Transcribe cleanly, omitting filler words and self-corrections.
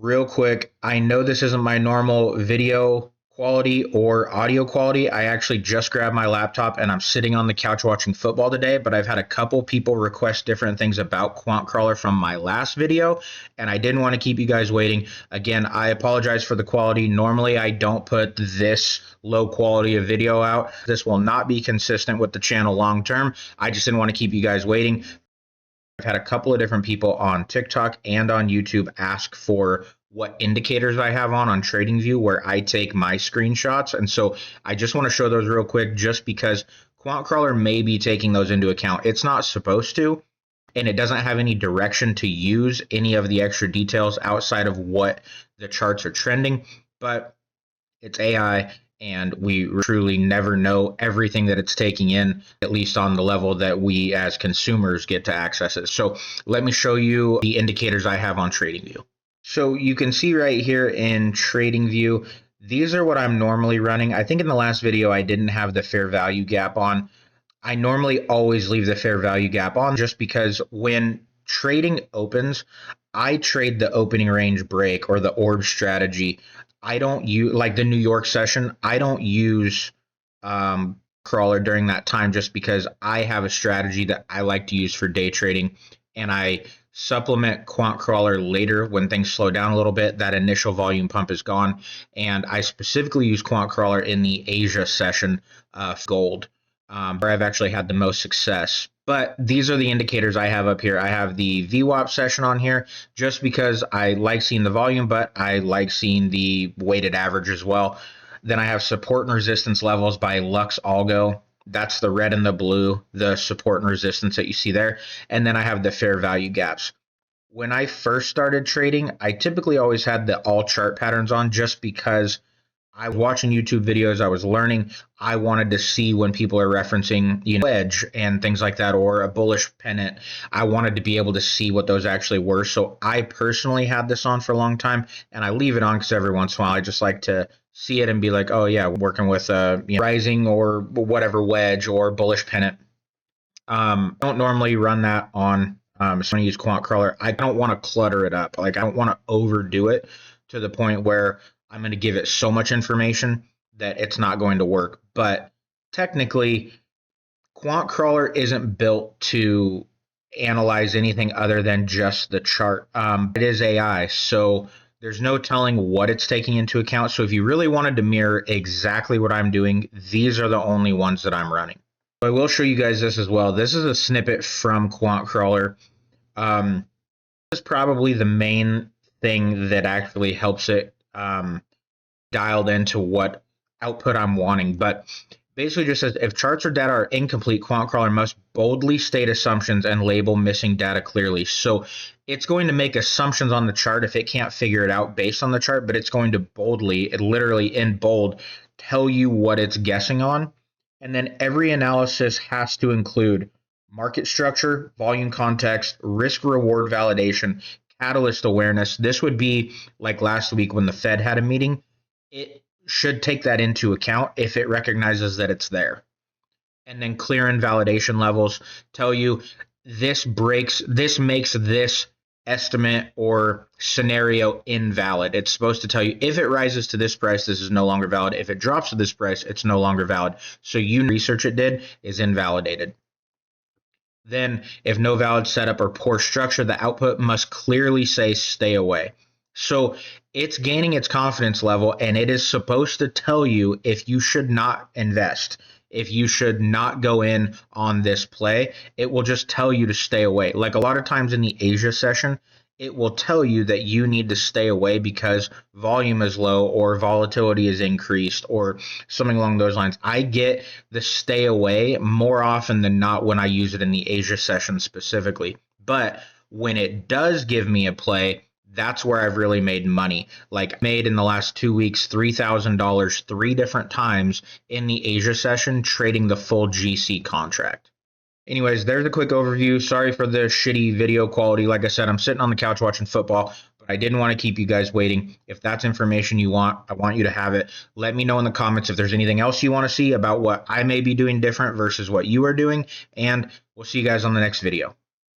Real quick, I know this isn't my normal video quality or audio quality. I actually just grabbed my laptop and I'm sitting on the couch watching football today, but I've had a couple people request different things about QuantCrawler from my last video, and I didn't want to keep you guys waiting. Again, I apologize for the quality. Normally, I don't put this low quality of video out. This will not be consistent with the channel long term. I just didn't want to keep you guys waiting. I've had a couple of different people on TikTok and on YouTube ask for what indicators I have on TradingView where I take my screenshots. And so I just want to show those real quick just because QuantCrawler may be taking those into account. It's not supposed to, and it doesn't have any direction to use any of the extra details outside of what the charts are trending, but it's AI. And we truly never know everything that it's taking in, at least on the level that we as consumers get to access it. So let me show you the indicators I have on TradingView. So you can see right here in TradingView, these are what I'm normally running. I think in the last video, I didn't have the fair value gap on. I normally always leave the fair value gap on just because when trading opens, I trade the opening range break or the orb strategy. I don't use, like the New York session, I don't use crawler during that time just because I have a strategy that I like to use for day trading, and I supplement quant crawler later when things slow down a little bit. That initial volume pump is gone, and I specifically use quant crawler in the Asia session gold, where I've actually had the most success. But these are the indicators I have up here. I have the VWAP session on here just because I like seeing the volume, but I like seeing the weighted average as well. Then I have support and resistance levels by LuxAlgo. That's the red and the blue, the support and resistance that you see there. And then I have the fair value gaps. When I first started trading, I typically always had the all chart patterns on just because I was watching YouTube videos, I was learning. I wanted to see when people are referencing, wedge and things like that, or a bullish pennant. I wanted to be able to see what those actually were. So I personally had this on for a long time, and I leave it on because every once in a while I just like to see it and be like, oh yeah, working with rising or whatever wedge or bullish pennant. I don't normally run that on. So I'm going to use Quant Crawler. I don't want to clutter it up. Like I don't want to overdo it to the point where I'm going to give it so much information that it's not going to work. But technically, QuantCrawler isn't built to analyze anything other than just the chart. It is AI, so there's no telling what it's taking into account. So if you really wanted to mirror exactly what I'm doing, these are the only ones that I'm running. I will show you guys this as well. This is a snippet from QuantCrawler. This is probably the main thing that actually helps it dialed into what output I'm wanting. But basically just says, if charts or data are incomplete, QuantCrawler must boldly state assumptions and label missing data clearly. So it's going to make assumptions on the chart if it can't figure it out based on the chart, but it's going to boldly, literally in bold, tell you what it's guessing on. And then every analysis has to include market structure, volume context, risk reward validation, catalyst awareness. This would be like last week when the Fed had a meeting. It should take that into account if it recognizes that it's there. And then clear invalidation levels tell you this makes this estimate or scenario invalid. It's supposed to tell you if it rises to this price, this is no longer valid. If it drops to this price, it's no longer valid. So research it did is invalidated. Then if no valid setup or poor structure, the output must clearly say stay away. So it's gaining its confidence level, and it is supposed to tell you if you should not invest, if you should not go in on this play. It will just tell you to stay away. Like a lot of times in the Asia session, it will tell you that you need to stay away because volume is low or volatility is increased or something along those lines. I get the stay away more often than not when I use it in the Asia session specifically. But when it does give me a play, that's where I've really made money. Like I made in the last 2 weeks, $3,000 3 different times in the Asia session trading the full GC contract. Anyways, there's a quick overview. Sorry for the shitty video quality. Like I said, I'm sitting on the couch watching football, but I didn't want to keep you guys waiting. If that's information you want, I want you to have it. Let me know in the comments if there's anything else you want to see about what I may be doing different versus what you are doing, and we'll see you guys on the next video.